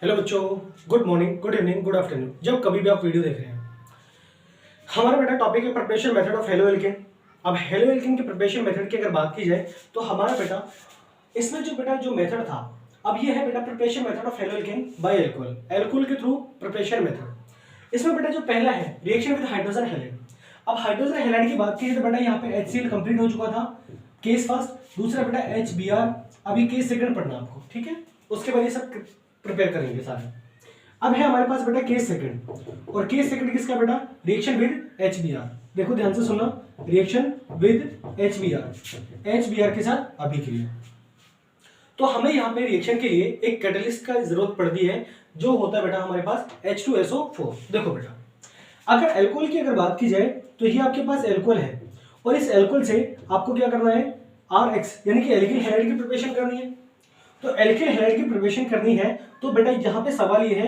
Hello बच्चों, good morning, good evening, good afternoon. जब कभी भी आप वीडियो देख रहे हैं, हमारा बेटा टॉपिक है preparation method of halo alkane. अब हेलो एल्केन के प्रिपरेशन मेथड की अगर बात की जाए तो हमारा बेटा इसमें जो मेथड था, अब ये है बेटा preparation method of haloalkane by alcohol, alcohol के थ्रू प्रिपरेशन मेथड। इसमें बेटा जो पहला है रिएक्शन विद हाइड्रोजन हैलाइड। अब हाइड्रोजन हैलाइड की बात की तो बेटा यहाँ पे HCl कंप्लीट हो चुका था, केस फर्स्ट। दूसरा बेटा HBr, अभी केस सेकंड पढ़ना आपको, ठीक है। उसके बाद ये सब प्रिपेयर करेंगे सारे। अब है हमारे पास बेटा केस सेकंड, और केस सेकंड किसका बेटा? Reaction with HBr। देखो ध्यान से सुनना, रिएक्शन विद HBr के साथ अभिक्रिया। तो हमें यहाँ पे रिएक्शन के लिए एक कैटलिस्ट का जरूरत पड़ती है, जो होता है बेटा हमारे पास H2SO4। देखो बेटा, अगर एल्कोहल की अगर बात की जाए तो ये आपके पास एल्कोहल है, और इस एल्कोहल से आपको क्या करना है? RX यानी कि एल्किल हैलाइड की प्रिपरेशन करनी है। तो एल्किल हैलाइड की प्रिपरेशन करनी है तो बेटा यहाँ पे सवाल ये है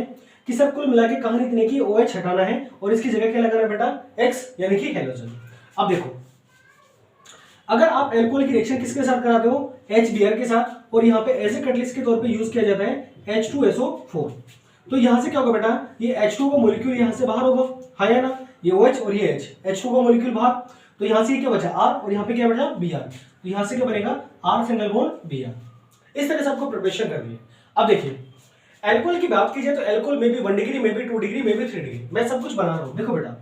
कि सर कुल मिला के कहानी इतने की OH हटाना है और इसकी जगह क्या लगाना है बेटा? X यानी कि हैलोजन। अब देखो, अगर आप एल्कोहल की रिएक्शन किसके साथ कराते हो? HBr के साथ, और यहाँ पे एज ए कैटलिस्ट के तौर पे यूज किया जाता है H2SO4। तो यहाँ से क्या होगा बेटा? ये H2 का मॉलिक्यूल यहाँ से बाहर होगा, हाँ या ना? ये OH और ये H2 का मॉलिक्यूल बाहर, तो यहाँ से क्या बचा? R, और यहाँ पे क्या बचा? Br। तो यहाँ से क्या बनेगा? R single bond Br। इस तरह से आपको प्रिपरेशन करनी है। अब देखिए, एल्कोहल की बात की जाए तो एल्कोहल में भी 1 डिग्री, में भी 2 डिग्री, में भी 3 डिग्री, मैं सब कुछ बना रहा हूँ। देखो बेटा,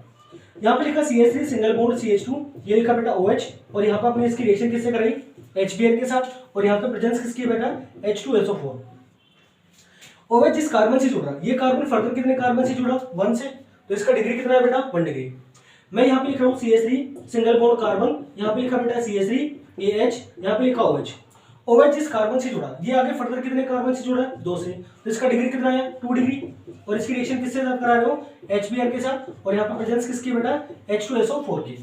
यहाँ पे लिखा CH3 सिंगल बॉन्ड CH2, ये लिखा बेटा OH, और यहाँ पे अपने इसकी रिएक्शन किससे कराई? HBr के साथ, और यहाँ पे प्रेजेंस किसकी है बेटा? H2SO4। OH जिस कार्बन से जुड़ रहा है, ये कार्बन फर्दर कितने कार्बन से जुड़ा? 1 से, तो इसका डिग्री कितना है बेटा? 1 डिग्री। मैं यहाँ पे लिख रहा हूँ CH3 सिंगल बॉन्ड कार्बन, यहाँ पे लिखा बेटा CH3 AH, यहाँ पे लिखा OH। OH जिस कार्बन से जुड़ा, ये आगे फर्दर कितने कार्बन से जुड़ा है? 2 से, तो इसका डिग्री कितना है? 2 डिग्री। और इसकी रिएक्शन किसके साथ करा रहे हो? HBr के साथ, और यहाँ पे प्रेजेंस किसकी बेटा? H2SO4 की।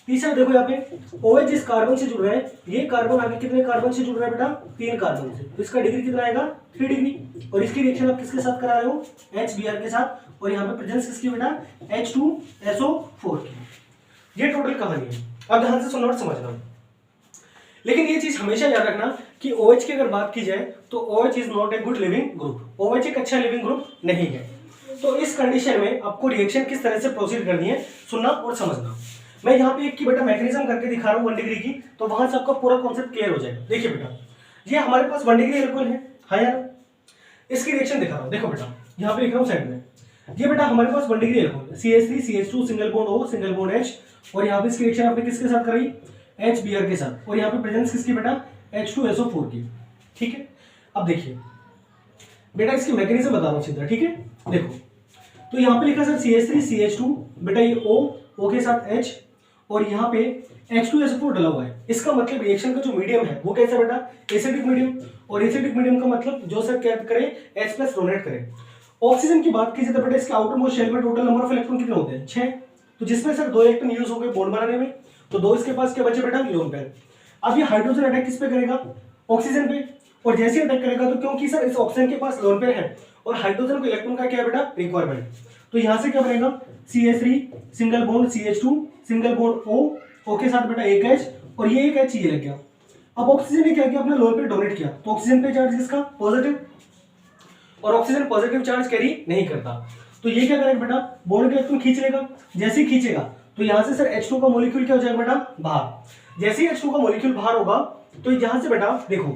तीसरा देखो यहाँ पे, OH जिस कार्बन से जुड़ रहा है, ये कार्बन आगे कितने कार्बन से जुड़ रहा है बेटा? 3 कार्बन से, तो इसका डिग्री कितना आएगा? 3 डिग्री। और इसकी रिएक्शन आप किसके साथ करा रहे हो? HBr के साथ, और यहाँ पे प्रेजेंस किसकी बेटा? H2SO4 की। ये टोटल कहानी है। अब ध्यान से सुनना और समझना, लेकिन ये चीज हमेशा याद रखना कि OH की अगर बात की जाए तो OH is not a good leaving group. OH एक अच्छा लिविंग ग्रुप नहीं है। तो इस कंडीशन में आपको रिएक्शन किस तरह से प्रोसीड करनी है, सुनना और समझना। मैं यहाँ पे एक की बेटा मैकेनिज्म करके दिखा रहा हूँ 1 डिग्री की, तो वहां से आपका पूरा कॉन्सेप्ट क्लियर हो जाएगा। देखिए बेटा, ये हमारे पास 1 डिग्री एल्कोहल है, हाँ यार। इसकी रिएक्शन दिखा रहा हूँ, देखो बेटा, यहाँ पे लिख रहा हूँ साइड में। ये बेटा हमारे पास 1 degree alcohol, CH3 CH2 single bond O single bond H, और यहाँ पे इसकी रिएक्शन आपने किसके साथ कराई? HBr के साथ, और यहाँ पे प्रेजेंस किसकी बेटा? H2SO4 की। ठीक है, अब देखिए बेटा, इसकी मैकेनिज्म बता रहा हूँ सीधा, ठीक है। देखो, तो यहाँ पे लिखा सर CH3 CH2, बेटा ये O के साथ H, और यहाँ पे H2SO4 डला हुआ है। इसका मतलब रिएक्शन का जो मीडियम है वो कैसा बेटा? Acidic medium. और एसिडिक मीडियम का मतलब जो सर क्या करे? H+ डोनेट करे। ऑक्सीजन की बात की जाए तो बेटा इसके आउटर मोस्ट शेल में टोटल नंबर ऑफ इलेक्ट्रॉन कितने होते हैं? 6। तो जिसमें सर 2 इलेक्ट्रॉन यूज हो गए बॉन्ड बनाने में, तो 2 इसके पास क्या बचे बेटा? Lone pair. अब ये हाइड्रोजन अटैक किस पे करेगा? ऑक्सीजन पे। और जैसे अटैक करेगा तो क्योंकि सर इस ऑक्सीजन के पास लोन पेयर है और हाइड्रोजन को इलेक्ट्रॉन का क्या है बेटा? रिक्वायरमेंट, तो यहां से क्या बनेगा? CH3 single bond CH2 single bond O के साथ बेटा एक H, और ये एक H ये लग गया। अब ऑक्सीजन ने क्या किया? अपना लोन पेयर डोनेट किया, तो ऑक्सीजन पे चार्ज किसका? पॉजिटिव, और ऑक्सीजन पॉजिटिव चार्ज कैरी नहीं करता, तो ये क्या करेगा बेटा? बॉन्ड के इलेक्ट्रॉन खींच लेगा। जैसे ही खींचेगा तो यहां से सर H2 का मॉलिक्यूल क्या हो जाएगा बेटा? बाहर। जैसे ही H2 का मॉलिक्यूल बाहर होगा तो यहां से बेटा देखो,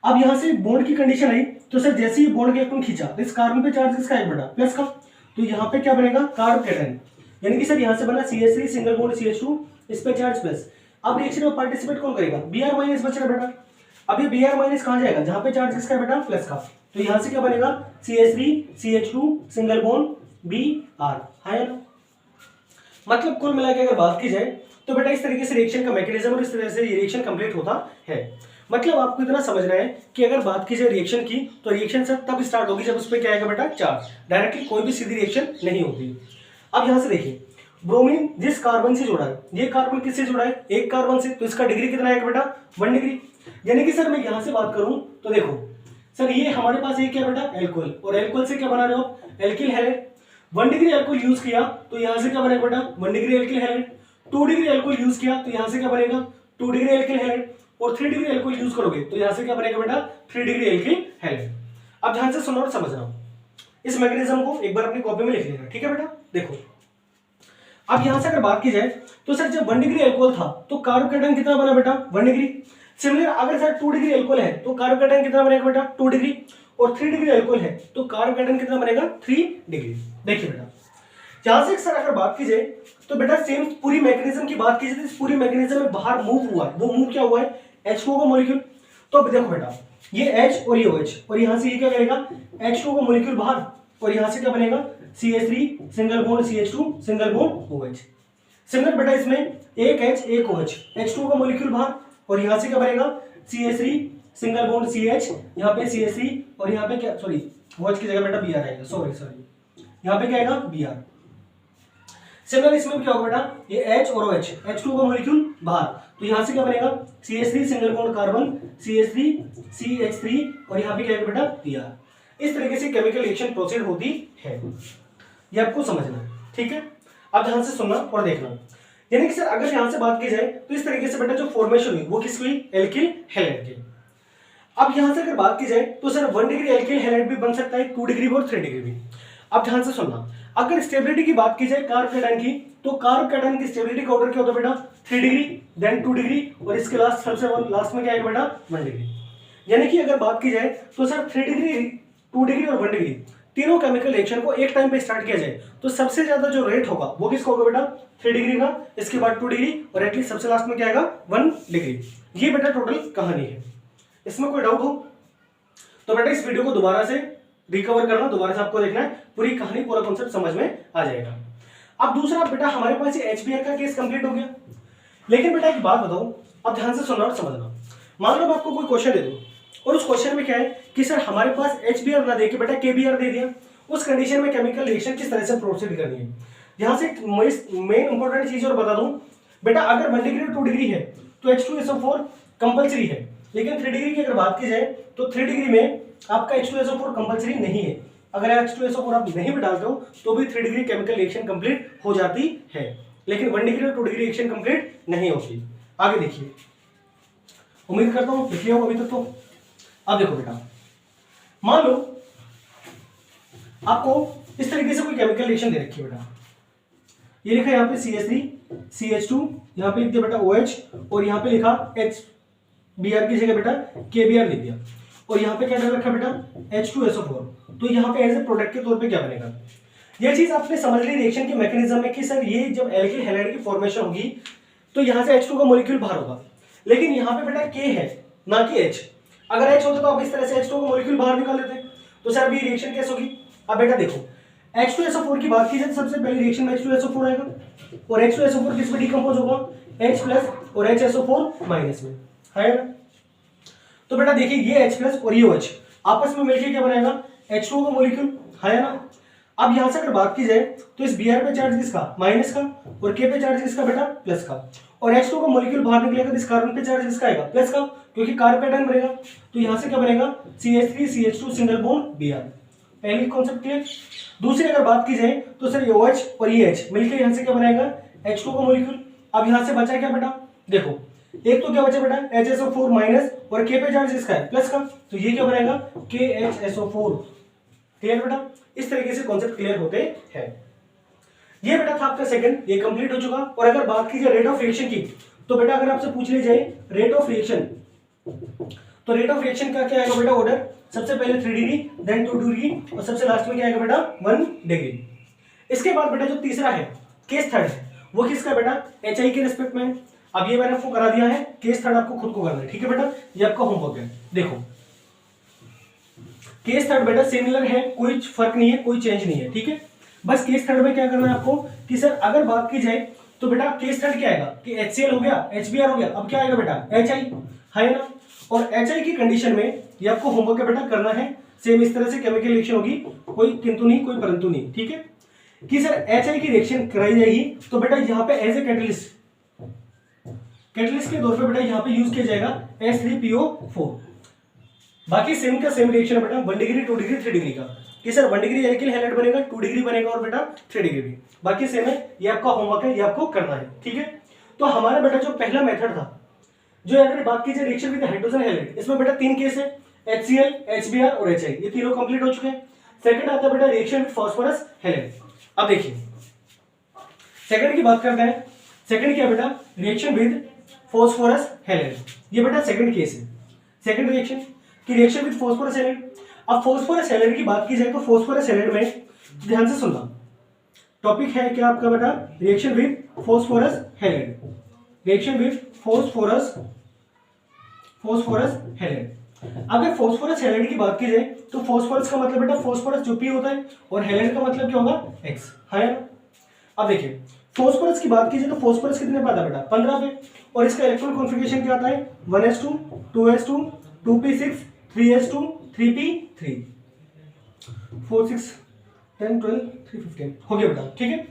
अब यहां से बॉन्ड की कंडीशन आई, तो सर जैसे ही बॉन्ड के इलेक्ट्रॉन खींचा तो इस कार्बन पे चार्ज किसका है बेटा? प्लस का, तो यहाँ पे क्या बनेगा? कार्ब कैटायन, यानी कि सर यहाँ से बना CH3 सिंगल बॉन्ड CH2, इस पे चार्ज प्लस। अब रिएक्शन में पार्टिसिपेट कौन करेगा? Br- बच रहा बेटा। अब ये Br- कहाँ जाएगा? जहां पे चार्ज किसका है बेटा? प्लस का, तो यहां से क्या बनेगा? CH3 CH2 single bond Br, है ना। मतलब कुल मिला के अगर बात की जाए तो बेटा इस तरीके से रिएक्शन का मैकेनिज्म और इस तरह से ये रिएक्शन कंप्लीट होता है। मतलब आपको इतना समझना है कि अगर बात की जाए रिएक्शन की, तो रिएक्शन सर तब स्टार्ट होगी जब उस पर क्या आएगा बेटा? चार्ज। डायरेक्टली कोई भी सीधी रिएक्शन नहीं होती। अब यहां से देखिए, ब्रोमीन जिस कार्बन से जुड़ा है, ये कार्बन किससे जुड़ा है? एक कार्बन से, तो इसका डिग्री कितना आएगा बेटा? 1 डिग्री। यानी कि सर मैं यहां से बात करूं तो देखो सर, ये हमारे पास एक क्या बेटा? एल्कोहल, और एल्कोहल से क्या बना रहे हो? Alkyl halide. 1 degree alcohol use किया तो यहां से क्या बनेगा बेटा? 1 degree alkyl halide. 2 degree alcohol use किया तो यहां से क्या बनेगा? 2 डिग्री एल्किल हैलाइड। और 3 डिग्री एल्कोहल यूज करोगे तो यहां से क्या बनेगा बेटा? 3 डिग्री एल्किल हैलाइड। अब ध्यान से सुनना और समझना, इस मैकेनिज्म को एक बार अपनी कॉपी में लिख लेना, ठीक है बेटा। देखो अब यहां से अगर बात की जाए तो सर जब 1 डिग्री अल्कोहल था तो कार्बोकेटन कितना बना बेटा 1 डिग्री। सिमिलर अगर सर 2 डिग्री अल्कोहल है तो कार्बोकेटन कितना बनेगा बेटा 2 डिग्री, और 3 डिग्री अल्कोहल है तो कार्बोकेटन कितना बनेगा 3 डिग्री। देखिए बेटा यहां से सर अगर बात की जाए तो बेटा सेम पूरी मैकेनिज्म की बात की जाए तो इस पूरी मैकेनिज्म में बाहर मूव हुआ है, वो मूव क्या हुआ है H2O का मॉलिक्यूल। तो अब देखो बेटा ये H और ये OH और यहां से ये क्या करेगा H2O का मॉलिक्यूल बाहर, और यहां से क्या बनेगा CH3 single bond CH2 single bond OH। Similar बेटा इसमें एक H एक OH, H2O का मॉलिक्यूल बाहर और यहां से क्या बनेगा CH3 सिंगल बॉन्ड CH, यहां पे CH3 और यहां पे क्या सॉरी OH की जगह बेटा Br आएगा, सॉरी यहां पे क्या आएगा Br। सिमिलर इसमें क्या होगा बेटा ये H और OH, H2O का मॉलिक्यूल बाहर तो यहां से क्या बनेगा CH3 single bond carbon CH3 CH3 और यहां पे क्या आएगा बेटा Br। इस तरीके से केमिकल रिएक्शन प्रोसीड होती है, ये आपको समझना है, ठीक है। अब ध्यान से सुनना और देखना, यानी कि सर अगर यहां से बात की जाए तो इस तरीके से बेटा जो फॉर्मेशन हुई वो किसकी हुई एल्किल हैलाइड की। अब यहां से अगर बात की जाए तो सर 1 डिग्री एल्किल हैलाइड भी बन सकता है, 2 डिग्री और 3 डिग्री भी। अब ध्यान से सुनना, अगर स्टेबिलिटी की बात की जाए कार्बोकेटाइन की तो कार्बोकेटाइन की स्टेबिलिटी का ऑर्डर क्या होता है बेटा 3 डिग्री देन 2 डिग्री और इसके लास्ट सबसे लास्ट में क्या आएगा बेटा 1 डिग्री। यानी कि अगर बात की जाए तो सर 3 डिग्री 2 डिग्री और 1 डिग्री तीनों केमिकल रिएक्शन को एक टाइम पे स्टार्ट किया जाए तो सबसे ज्यादा जो रेट होगा वो किसका होगा बेटा 3 डिग्री का, इसके बाद 2 डिग्री और एटलीस्ट सबसे लास्ट में क्या आएगा 1 डिग्री। ये बेटा टोटल कहानी है, इसमें कोई डाउट हो तो बेटा इस वीडियो को दोबारा से रिकवर करना, दोबारा से आपको देखना है, पूरी कहानी पूरा कॉन्सेप्ट समझ में आ जाएगा। अब दूसरा बेटा हमारे पास ये HBr का केस कंप्लीट हो गया, लेकिन बेटा एक बात बताओ, अब ध्यान से सुनना और समझना। मान लो मैं आपको कोई क्वेश्चन दे दूं और उस क्वेश्चन में क्या है कि सर हमारे पास HBr ना देके बेटा KBr दे दिया, उस कंडीशन में केमिकल रिएक्शन किस तरह से प्रोसीड करनी है। यहां से मेन इंपॉर्टेंट चीज और बता दूं बेटा, अगर 1 डिग्री और 2 डिग्री है तो H2SO4 कंपलसरी है, लेकिन 3 डिग्री की अगर बात की जाए तो 3 डिग्री में आपका H2SO4 कंपलसरी नहीं है। अगर H2SO4 आप नहीं भी डालते हो तो भी 3 डिग्री केमिकल रिएक्शन कंप्लीट हो जाती है, लेकिन 1 डिग्री और 2 डिग्री रिएक्शन कंप्लीट नहीं होती। आगे देखिए, उम्मीद करता हूं लिख लिया हो अभी तक तो। अब देखो बेटा, मान लो आपको इस तरीके से कोई केमिकल रिएक्शन दे रखी है बेटा, ये लिखा यहाँ पे CH3 CH2, यहाँ पे लिख दिया बेटा OH और यहाँ पे लिखा HBr की जगह बेटा KBr लिख दिया, और यहाँ पे क्या डाल रखा बेटा H2SO4। तो यहाँ पे एज ए प्रोडक्ट के तौर पे क्या बनेगा, यह चीज आपने समझ ली रिएक्शन के मैकेनिज्म में कि सर ये जब एल्किल हैलाइड की फॉर्मेशन होगी तो यहाँ से H2 का मॉलिक्यूल बाहर होगा, लेकिन यहाँ पे बेटा K है ना कि H। अगर H होता तो आप इस तरह से H2 का मॉलिक्यूल बाहर निकाल लेते, तो सर अभी रिएक्शन कैसे होगी। अब बेटा देखो H2SO4 की बात की जाए तो सबसे पहले रिएक्शन में H2SO4 आएगा और H2SO4 किस में डिकम्पोज होगा H प्लस और HSO4 माइनस में है ना। तो बेटा देखिए ये H प्लस और ये OH आपस में मिलकर क्या बनाएगा H2O का मॉलिक्यूल है ना। अब यहां से अगर बात की जाए तो इस Br पे चार्ज किसका माइनस का और K पे चार्ज किसका बेटा प्लस का, और H2O का मॉलिक्यूल बाहर निकलेगा तो इस कार्बन पे चार्ज किसका आएगा प्लस का, क्योंकि कार्बोकेटाइन बनेगा। तो यहां से क्या बनेगा CH3 CH2 single bond Br। पहली कॉन्सेप्ट क्लियर। दूसरी अगर बात की जाए तो सर ये OH और ये H मिलकर यहां से क्या बनाएगा H2O का मॉलिक्यूल। अब यहां से बचा क्या बेटा, देखो एक तो क्या बचा बेटा HSO4 माइनस और K पे चार्ज किसका है प्लस का, तो ये क्या बनेगा KHSO4। क्लियर बेटा, इस तरीके से कॉन्सेप्ट क्लियर होते हैं। ये बेटा था आपका सेकंड, ये कंप्लीट हो चुका। और अगर बात की जाए रेट ऑफ रिएक्शन की तो बेटा अगर आपसे पूछ ली जाए रेट ऑफ रिएक्शन, तो रेट ऑफ रिएक्शन का क्या आएगा बेटा ऑर्डर, सबसे पहले 3 डिग्री देन 2 डिग्री और सबसे लास्ट में क्या आएगा बेटा 1 डिग्री। इसके बाद बेटा जो तीसरा है केस थर्ड है वो किसका बेटा HI के रिस्पेक्ट में। अब ये मैंने आपको करा दिया है, केस थर्ड आपको खुद को करना है, ठीक है बेटा, ये आपका होमवर्क है। देखो केस थर्ड बेटा सिमिलर है, कोई फर्क नहीं है, कोई चेंज नहीं है, ठीक है। बस केस थर्ड में क्या करना है आपको कि सर अगर बात की जाए तो बेटा केस थर्ड क्या आएगा कि HCl हो गया HBr हो गया, अब क्या आएगा बेटा HI है ना। और HI की कंडीशन में ये आपको होमवर्क है बेटा करना है, सेम इस तरह से केमिकल रिएक्शन होगी, कोई किंतु नहीं कोई परंतु नहीं, ठीक है। कि सर HI की रिएक्शन कराई जाएगी तो बेटा यहाँ पे एज ए कैटलिस्ट के तौर पे बेटा यहाँ पे यूज किया जाएगा H3PO4। बाकी सेम का सेम रिएक्शन है बेटा 1 डिग्री 2 डिग्री 3 डिग्री का, कि सर 1 डिग्री एल्किल हैलाइड बनेगा 2 डिग्री बनेगा और बेटा 3 डिग्री भी, बाकी सेम है। ये आपका होमवर्क है, ये आपको करना है, ठीक है। तो हमारा बेटा जो पहला मेथड था, जो अगर बात की जाए रिएक्शन विद हाइड्रोजन हैलाइड, इसमें बेटा 3 केस है। HCl, HBr और HI, ये तीनों कंप्लीट हो चुके हैं। सेकंड आता है बेटा रिएक्शन विद फास्फोरस हैलाइड। अब देखिए सेकंड की बात करते हैं। सेकंड क्या बेटा, रिएक्शन विद फास्फोरस हैलाइड, ये बेटा सेकंड केस है, सेकंड रिएक्शन की रिएक्शन विद फास्फोरस हैलाइड। अब फास्फोरस हैलाइड की बात की जाए तो फास्फोरस हैलाइड में ध्यान से सुनना, टॉपिक है क्या आपका बेटा, reaction with phosphorus halide, reaction with phosphorus halide. अगर फास्फोरस हैलाइड की बात की जाए तो फास्फोरस का मतलब बेटा फास्फोरस जो P होता है और हैलाइड का मतलब क्या होगा X, है ना। अब देखिए फास्फोरस की बात की जाए तो फास्फोरस कितने पे आता है बेटा, 15 पे, और इसका इलेक्ट्रॉन कॉन्फ़िगरेशन क्या आता है, 1s2 2s2 2p6 3s2 3p3 4 6 10 12 3 15 हो गया बेटा, ठीक है।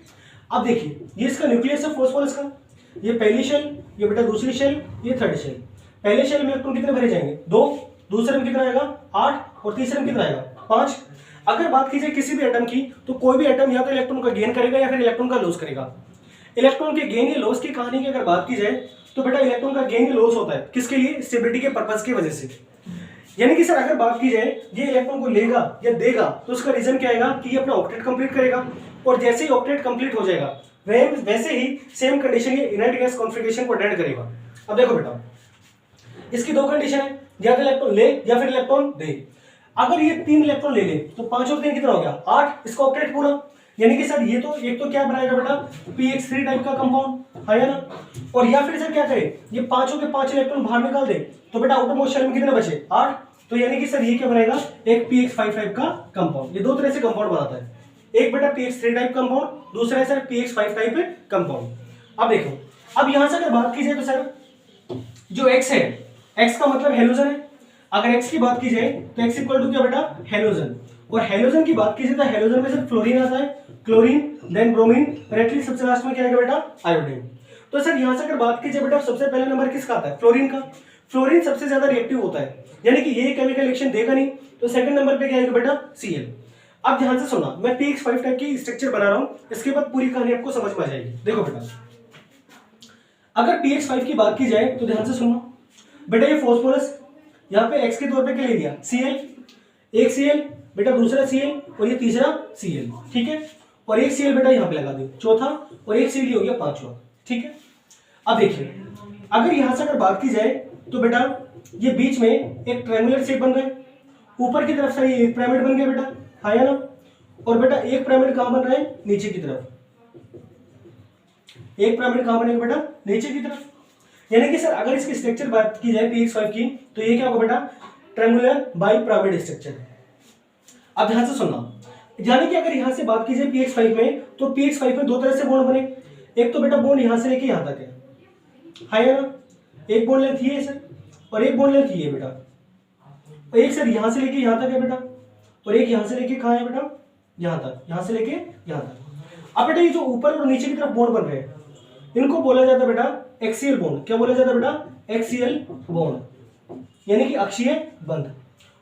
अब देखिए ये इसका न्यूक्लियस है फास्फोरस का, ये पहली शेल, ये बेटा दूसरी शेल, ये थर्ड शेल। पहले शेल में इलेक्ट्रॉन कितने भरे जाएंगे, 2, दूसरे में कितना आएगा 8 और तीसरे में कितना आएगा 5। अगर बात की जाए किसी भी एटम की तो कोई भी एटम या तो इलेक्ट्रॉन का गेन करेगा या फिर इलेक्ट्रॉन का लॉस करेगा। इलेक्ट्रॉन के गेन या लॉस की कहानी की अगर बात की जाए तो बेटा इलेक्ट्रॉन का गेन या लॉस होता है किसके लिए, स्टेबिलिटी के पर्पस की वजह से। यानी कि सर अगर बात की जाए ये इलेक्ट्रॉन को लेगा या देगा तो उसका रीजन क्या आएगा कि ये अपना ऑक्टेट कंप्लीट करेगा, और जैसे ही ऑक्टेट कंप्लीट हो जाएगा वैसे ही सेम कंडीशन ये इनर्ट गैस कॉन्फ़िगरेशन को अटेंड करेगा। अब देखो बेटा इसकी दो कंडीशन है, या तो इलेक्ट्रॉन ले या फिर इलेक्ट्रॉन दे। अगर ये 3 इलेक्ट्रॉन ले ले तो 5 और 3 कितना हो गया 8, इसका ऑक्टेट पूरा। यानी कि सर ये तो एक तो क्या बनाएगा बेटा px3 टाइप का कंपाउंड, है ना। और या फिर सर क्या करे, ये 5 के 5 इलेक्ट्रॉन बाहर निकाल दे तो बेटा आउटरमोस्ट शेल में कितने बचे 8, तो यानी कि सर ये क्या बनेगा एक px5 टाइप का कंपाउंड। ये दो तरह से कंपाउंड बनाता है, एक बेटा px3 टाइप कंपाउंड, दूसरा है सर px5 टाइप कंपाउंड। अब देखो अब यहां से अगर बात की जाए तो सर जो x है, x का मतलब हेलोजन है। अगर x की बात की जाए तो x इक्वल टू क्या बेटा हेलोजन, और हेलोजन की बात की जाए तो हेलोजन में सिर्फ फ्लोरीन आता है, क्लोरीन देन ब्रोमीन, रेटली सबसे लास्ट में क्या आएगा बेटा आयोडीन। तो सर यहां से अगर बात की जाए बेटा सबसे पहले नंबर किसका आता है, फ्लोरीन का। फ्लोरीन सबसे ज्यादा रिएक्टिव होता है, यानी कि ये केमिकल रिएक्शन देगा नहीं, तो सेकंड नंबर पे क्या आएगा बेटा Cl। अब ध्यान से सुनना, मैं px5 टाइप की स्ट्रक्चर बना रहा हूं, इसके बाद पूरी कहानी आपको समझ में आ जाएगी। देखो बेटा अगर px5 की बात की जाए तो ध्यान से सुनना बेटा, ये फास्फोरस यहाँ पे x के तौर पे क्या ले लिया Cl, एक Cl बेटा दूसरा Cl और ये तीसरा Cl, ठीक है, और एक Cl बेटा यहाँ पे लगा दो चौथा, और एक Cl हो गया पांचवा, ठीक है। अब देखिए अगर यहां से अगर बात की जाए तो बेटा ये बीच में एक ट्रायंगुलर शेप बन रहा है, ऊपर की तरफ से ये एक पिरामिड बन गया बेटा, है ना। और बेटा एक पिरामिड कहां बन रहा है, नीचे की तरफ, एक पिरामिड कहां बनेगा बेटा नीचे की तरफ। यानी कि सर अगर इसकी स्ट्रक्चर बात की जाए px5 की तो ये क्या होगा बेटा ट्रायंगुलर बाई पिरामिड स्ट्रक्चर। अब ध्यान से सुनना, यानी कि अगर यहां से बात की जाए px5 में तो px5 में दो तरह से बॉन्ड बने, एक तो बेटा बॉन्ड यहां से लेके यहां तक है ना, एक बॉन्ड लेंथ ये है सर और एक बॉन्ड लेंथ ये बेटा, और एक सर यहां से लेके यहां तक है बेटा, और एक यहां से लेके कहां है बेटा यहां तक, यहां से लेके यहां तक। अब बेटा ये जो ऊपर और नीचे की तरफ बॉन्ड बन रहे हैं इनको बोला जाता है बेटा एक्सियल बॉन्ड। क्या बोला जाता है बेटा एक्सियल बॉन्ड, यानी कि अक्षीय बंध।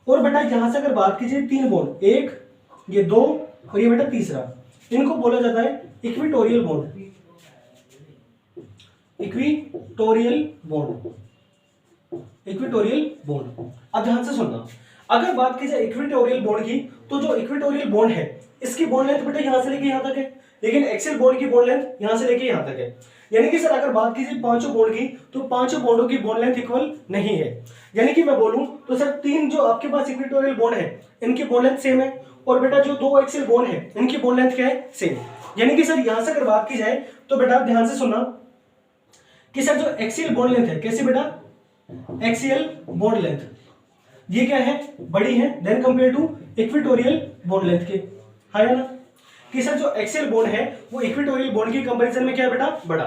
और बेटा यहां से अगर बात कीजिए 3 बॉन्ड, एक ये 2 और ये बेटा तीसरा, इनको बोला जाता है equatorial bond, equatorial bond, equatorial bond. अब ध्यान से सुनना, अगर बात की जाए इक्विटोरियल बॉन्ड की तो जो इक्विटोरियल बॉन्ड है इसकी बॉन्ड लेंथ बेटा यहां से लेके यहां तक है, लेकिन एक्सियल बॉन्ड की बॉन्ड लेंथ यहां से लेके यहां तक है। यानी कि सर अगर बात कीजिए पांचों बॉन्ड की तो पांचों बॉन्डों की बॉन्ड लेंथ इक्वल नहीं है। यानी कि मैं बोलूं तो सर 3 जो आपके पास इक्विटोरियल बॉन्ड है इनकी बॉन्ड लेंथ सेम है, और बेटा जो 2 एक्सियल बॉन्ड है इनकी बॉन्ड लेंथ क्या है सेम। यानी कि सर यहां से अगर बात की जाए तो बेटा ध्यान से सुनना कि सर जो एक्सियल बॉन्ड लेंथ है कैसी बेटा एक्सियल बॉन्ड लेंथ ये क्या है बड़ी है than compare to equatorial bond length के, है ना। कि सर जो एक्सियल बॉन्ड है वो इक्विटोरियल बॉन्ड की कंपैरिजन में क्या है बेटा बड़ा।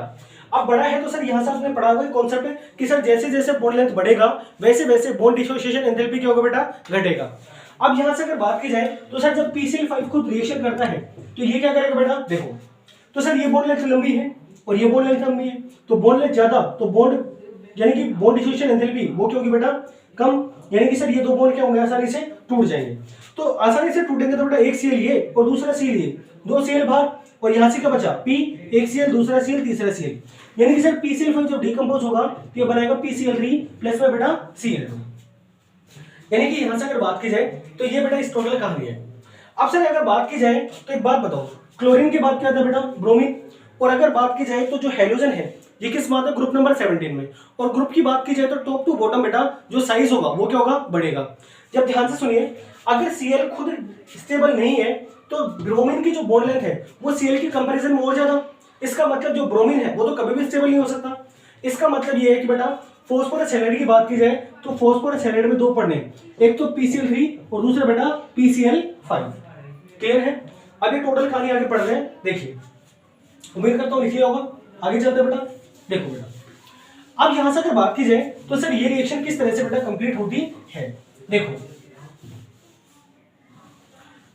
अब बड़ा है तो सर यहां से आपने पढ़ा हुआ कॉन्सेप्ट है कि सर जैसे जैसे बॉन्ड लेंथ बढ़ेगा वैसे वैसे बॉन्ड डिसोसिएशन एंथैल्पी क्या होगा बेटा घटेगा। अब यहां से अगर बात की जाए तो सर जब PCl5 खुद रिएक्शन करता है तो ये क्या करेगा बेटा देखो, तो सर ये बॉन्ड लेंथ लंबी है और ये बॉन्ड लेंथ लंबी है, तो बॉन्ड लेंथ ज्यादा तो बॉन्ड यानी कि बॉन्ड डिसोसिएशन एंथैल्पी वो क्या होगी बेटा कम, यानी कि सर ये दो बॉन्ड क्या होंगे आसानी से टूट जाएंगे। तो आसानी से टूटेंगे तो बेटा एक Cl ये और दूसरा Cl ये, 2 Cl बाहर और यहां से क्या बचा P, एक Cl दूसरा Cl तीसरा Cl, यानी कि सर PCl5 जब डिकम्पोज होगा तो ये बनाएगा PCl3 प्लस में बेटा Cl2। यानी कि यहां से अगर बात की जाए तो ये बेटा इस टोटल कहानी है। अब सर अगर बात की जाए तो एक बात बताओ, क्लोरीन की बात क्या था बेटा, ब्रोमीन। और अगर बात की जाए तो जो हेलोजन है ये किस बात है, ग्रुप नंबर 17 में। और ग्रुप की बात की जाए तो टॉप टू बॉटम बेटा जो साइज होगा वो क्या होगा, बढ़ेगा। जब ध्यान से सुनिए, अगर Cl खुद स्टेबल नहीं है तो ब्रोमीन की जो बॉन्ड लेंथ है वो Cl की कंपैरिजन में और ज्यादा। इसका मतलब जो ब्रोमीन है वो तो कभी भी स्टेबल नहीं हो सकता। इसका मतलब ये है कि बेटा फॉस्फोरस हैलाइड की बात की जाए तो फॉस्फोरस हैलाइड में दो पढ़ने, एक तो PCl3 और दूसरा बेटा PCl5। क्लियर है? अब ये टोटल कहानी आगे पढ़ रहे हैं, देखिए, उम्मीद करता हूं लिख लिया होगा। आगे चलते बेटा, देखो बेटा अब यहां से अगर बात की जाए तो सर ये रिएक्शन किस तरह से बेटा कंप्लीट होती है। देखो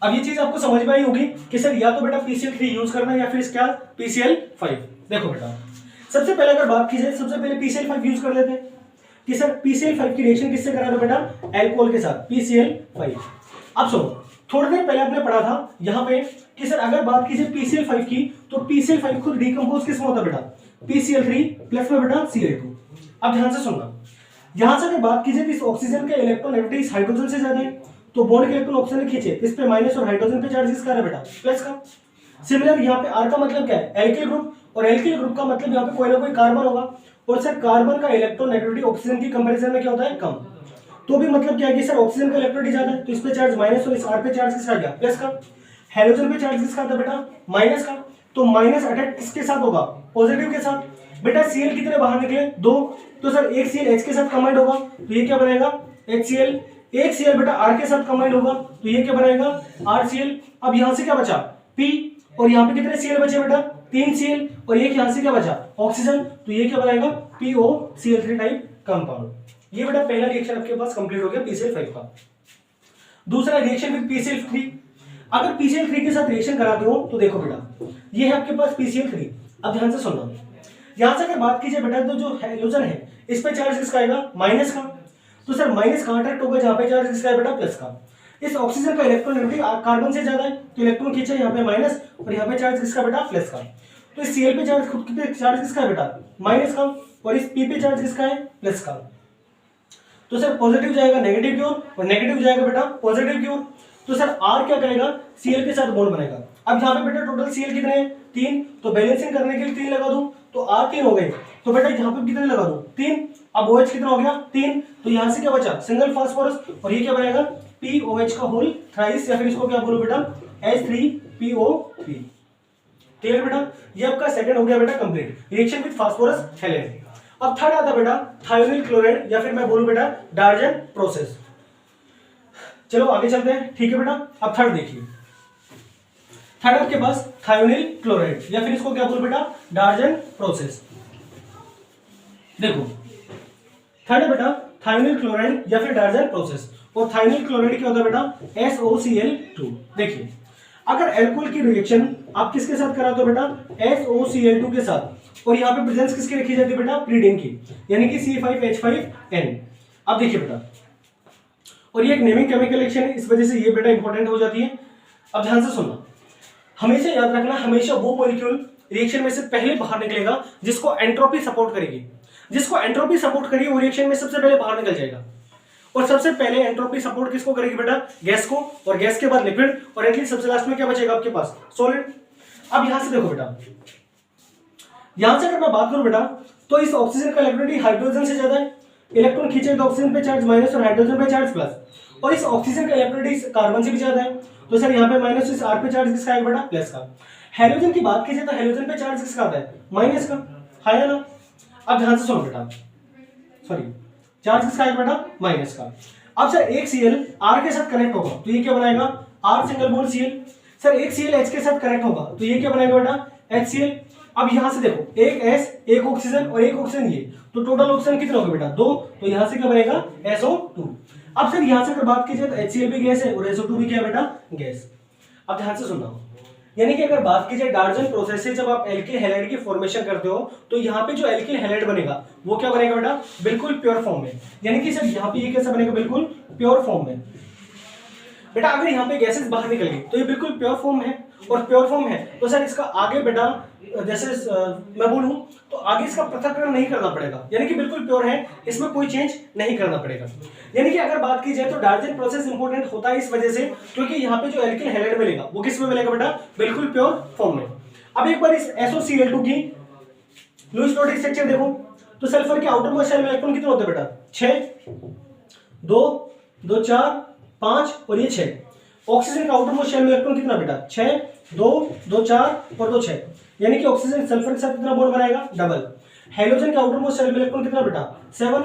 अब ये चीज आपको समझ में आई होगी कि सर या तो बेटा PCl3 यूज करना या फिर क्या PCl5। देखो बेटा सबसे पहले अगर बात की जाए, सबसे पहले PCl5 यूज कर लेते हैं कि सर PCl5 की रिएक्शन किससे करा था बेटा, एल्कोहल के साथ PCl5। अब सुनो, थोड़ी देर पहले आपने पढ़ा था यहाँ पे कि सर अगर बात की जाए PCl5 की तो PCl5 खुद डिकम्पोज किस में होता बेटा, PCl3 प्लस में बेटा Cl2। अब ध्यान से सुनना, यहां से अगर बात की जाए तो इस ऑक्सीजन का इलेक्ट्रॉननेगेटिविटी इस हाइड्रोजन से ज्यादा है, तो बॉन्ड के इलेक्ट्रॉन ऑक्सीजन ने खींचे, इस पे माइनस और हाइड्रोजन पे चार्ज किसका है बेटा, प्लस का। सिमिलर यहाँ पे आर का मतलब क्या है, एल्किल ग्रुप, और एल्किल ग्रुप का मतलब यहाँ पे कोई ना कोई कार्बन होगा, और सर कार्बन का इलेक्ट्रॉननेगेटिविटी ऑक्सीजन की कंपैरिजन में क्या होता है, कम। तो भी मतलब क्या है कि सर ऑक्सीजन का इलेक्ट्रॉनिक ज्यादा है तो इस पे चार्ज माइनस और इस आर पे चार्ज किसका गया, प्लस का। हेलोजन पे चार्ज किसका था बेटा, माइनस का। तो माइनस अटैक किसके साथ होगा, पॉजिटिव के साथ। बेटा Cl कितने बाहर निकले, दो, तो सर एक Cl H के साथ कंबाइंड होगा तो ये क्या बनाएगा, HCl। एक Cl बेटा R के साथ कंबाइंड होगा तो ये क्या बनाएगा, RCl। अब यहां से क्या बचा, P, और यहाँ पे कितने Cl बचे बेटा, 3 Cl, और एक यहां से क्या बचा, ऑक्सीजन, तो ये क्या बनाएगा, POCl3 टाइप कंपाउंड। ये बेटा पहला रिएक्शन आपके पास कंप्लीट हो गया PCl5 का। दूसरा रिएक्शन विद PCl3, अगर PCl3 के साथ रिएक्शन कराते हो तो देखो बेटा ये है आपके पास PCl3। अब ध्यान से सुनना, यहां से अगर बात कीजिए बेटा तो जो हेलोजन है इस पे चार्ज किसका आएगा, माइनस का। तो सर माइनस कहां अट्रैक्ट होगा, जहां पे चार्ज किसका है बेटा, प्लस का। इस ऑक्सीजन का इलेक्ट्रॉननेगेटिविटी कार्बन से ज्यादा है तो इलेक्ट्रॉन खींचा यहाँ पे माइनस, और यहाँ पे चार्ज किसका बेटा, प्लस का। तो इस Cl पे चार्ज खुद पे चार्ज किसका है बेटा, माइनस का, और इस P पे चार्ज किसका है, प्लस का। तो सर पॉजिटिव जाएगा नेगेटिव की ओर और नेगेटिव जाएगा बेटा पॉजिटिव की ओर। तो सर R क्या करेगा, Cl के साथ बॉन्ड बनाएगा। अब यहाँ पे बेटा टोटल Cl कितने हैं, 3, तो बैलेंसिंग करने के लिए 3 लगा दूं तो R 3 हो गए, तो बेटा यहाँ पे कितने लगा दूं, 3। अब OH कितना हो गया, 3, तो यहाँ से क्या बचा, सिंगल फास्फोरस, और ये क्या बनाएगा, POH का होल थ्राइस, या फिर इसको क्या बोलो बेटा, H3PO3। क्लियर बेटा, ये आपका सेकंड हो गया बेटा complete, reaction with phosphorus halide. अब थर्ड आता बेटा थायोनिल क्लोराइड, या फिर मैं बोलूं बेटा डार्जन प्रोसेस। चलो आगे चलते हैं, ठीक है बेटा। अब थर्ड देखिए, थर्ड आपके पास थायोनिल क्लोराइड, या फिर इसको क्या बोलूं बेटा, डार्जन प्रोसेस। देखो थर्ड है बेटा थायोनिल क्लोराइड या फिर डार्जन प्रोसेस, और थायोनिल क्लोराइड क्या होता है बेटा, SOCl2। देखिए अगर एल्कोहल की रिएक्शन आप किसके साथ कराते हो बेटा, SOCl2 के साथ, और यहाँ पे प्रेजेंस किसकी रखी जाती है बेटा, प्रीडिन की, यानी कि C5H5N। अब देखिए बेटा, और ये एक नेमिंग केमिकल रिएक्शन है, इस वजह से ये बेटा इंपॉर्टेंट हो जाती है। अब ध्यान से सुनना, हमेशा याद रखना, हमेशा वो मॉलिक्यूल रिएक्शन में से पहले बाहर निकलेगा जिसको एंट्रोपी सपोर्ट करेगी। जिसको एंट्रोपी सपोर्ट करेगी वो रिएक्शन में सबसे पहले बाहर निकल जाएगा। और सबसे पहले एंट्रोपी सपोर्ट किसको करेगी बेटा, गैस को, और गैस के बाद लिक्विड, और एटलीस्ट सबसे लास्ट में क्या बचेगा आपके पास, सॉलिड। अब यहां से देखो बेटा, यहां से अगर मैं बात करूं बेटा तो इस ऑक्सीजन का इलेक्ट्रॉनिक हाइड्रोजन से ज्यादा है, इलेक्ट्रॉन खींचे तो ऑक्सीजन पे चार्ज माइनस और हाइड्रोजन पे चार्ज प्लस, और इस ऑक्सीजन का इलेक्ट्रॉनिक कार्बन से भी ज्यादा है, तो सर यहाँ पे माइनस, इस आर पे चार्ज किसका है बेटा, प्लस का। हेलोजन की बात कीजिए तो हेलोजन पे चार्ज किसका आता है, माइनस का, है ना। अब ध्यान से सुनो बेटा, सॉरी चार्ज किसका है बेटा, माइनस का। अब सर एक Cl R के साथ कनेक्ट होगा तो ये क्या बनाएगा, R single bond Cl। Sir एक Cl H के साथ कनेक्ट होगा तो ये क्या बनाएगा बेटा, HCl। अब यहां से देखो, एक S, एक ऑक्सीजन और एक ऑक्सीजन, ये तो टोटल ऑक्सीजन कितना होगा बेटा, 2, तो यहां से क्या बनेगा, SO2। अब सर यहां से अगर बात की जाए तो HCl भी गैस है और SO2 भी क्या है बेटा, गैस। अब ध्यान से सुनना, यानी कि अगर बात की जाए डार्जन प्रोसेस से जब आप एल्किल हैलाइड की फॉर्मेशन करते हो तो यहाँ पे जो एल्किल हैलाइड बनेगा वो क्या बनेगा बेटा, बिल्कुल प्योर फॉर्म में। यानी कि सर यहाँ पे ये कैसा बनेगा, बिल्कुल प्योर फॉर्म में। बेटा अगर यहाँ पे गैसेस बाहर निकल गई तो ये बिल्कुल प्योर फॉर्म है, और प्योर फॉर्म है तो सर इसका आगे बेटा जैसे मैं बोलूं तो आगे इसका पृथक्करण नहीं करना पड़ेगा, यानी कि बिल्कुल प्योर है, इसमें कोई चेंज नहीं करना पड़ेगा। यानी कि अगर बात की जाए तो डार्जन प्रोसेस इंपॉर्टेंट होता है इस वजह से क्योंकि यहाँ पे जो एल्किल हैलाइड मिलेगा वो किस में मिलेगा बेटा, बिल्कुल प्योर फॉर्म में। अब एक बार इस SOCl2 की लुईस डॉट स्ट्रक्चर देखो तो सल्फर के आउटर मोस्ट शेल में इलेक्ट्रॉन कितने होते हैं बेटा, 6 2 2 4 5 और ये 6। ऑक्सीजन का आउटर मोस्ट शेल में इलेक्ट्रॉन कितना बेटा, 6 2 2 4 और 2 6, यानी कि ऑक्सीजन सल्फर के साथ कितना बॉन्ड बनाएगा, डबल। हेलोजन का आउटर मोस्ट शेल में इलेक्ट्रॉन कितना बेटा, 7।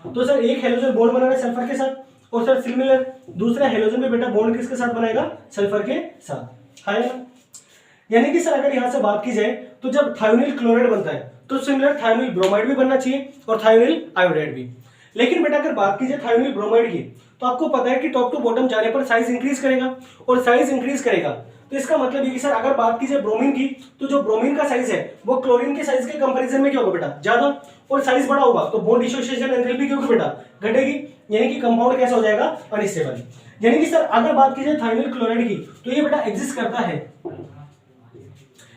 तो सर एक हेलोजन बॉन्ड बना रहा है सल्फर के साथ और सर सिमिलर दूसरा हेलोजन में बेटा बॉन्ड किसके साथ बनाएगा, सल्फर के साथ, है ना। यानी कि सर अगर यहां से बात की जाए तो जब थायोनिल क्लोराइड बनता है तो सिमिलर थायोनिल ब्रोमाइड भी बनना चाहिए और थायोनिल आयोडाइड भी। लेकिन बेटा अगर बात की जाए थायोनिल ब्रोमाइड की तो आपको पता है कि टॉप टू बॉटम जाने पर साइज इंक्रीज करेगा और साइज इंक्रीज करेगा तो इसका मतलब ये कि सर अगर बात की जाए ब्रोमीन की तो जो ब्रोमीन का साइज है वो क्लोरीन के साइज के कंपैरिजन में क्या होगा बेटा, ज्यादा, और साइज बड़ा होगा तो बॉन्ड डिसोसिएशन एंथैल्पी क्या होगी बेटा, घटेगी, यानी कि कंपाउंड कैसा हो जाएगा, अनस्टेबल। यानी कि सर अगर बात की जाए थायोनिल क्लोराइड की तो ये बेटा एग्जिस्ट करता है,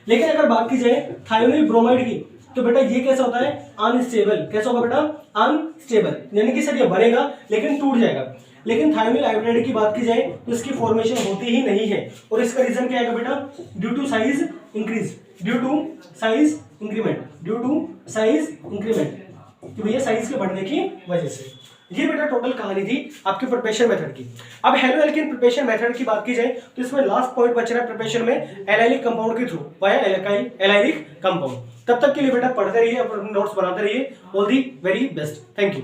लेकिन अगर बात की जाए थायोनिल ब्रोमाइड की तो बेटा ये कैसा होता है, अनस्टेबल। कैसा होगा बेटा, अनस्टेबल, यानी कि सर ये बनेगा लेकिन टूट जाएगा। लेकिन थायोनिल आयोडाइड की बात की जाए तो इसकी फॉर्मेशन होती ही नहीं है और इसका रीजन क्या है बेटा, due to size increase, due to size increment, due to size increment, कि भैया साइज के बढ़ने की वजह से। ये बेटा टोटल कहानी थी आपकी प्रिपरेशन मेथड की। अब हेलो एल्केन प्रिपरेशन मेथड की बात की जाए तो इसमें लास्ट पॉइंट बच रहा है प्रिपरेशन में एलाइलिक कंपाउंड के through via alkyl allylic compound. तब तक के लिए बेटा पढ़ते रहिए, अपने नोट्स बनाते रहिए। All the very best, thank you.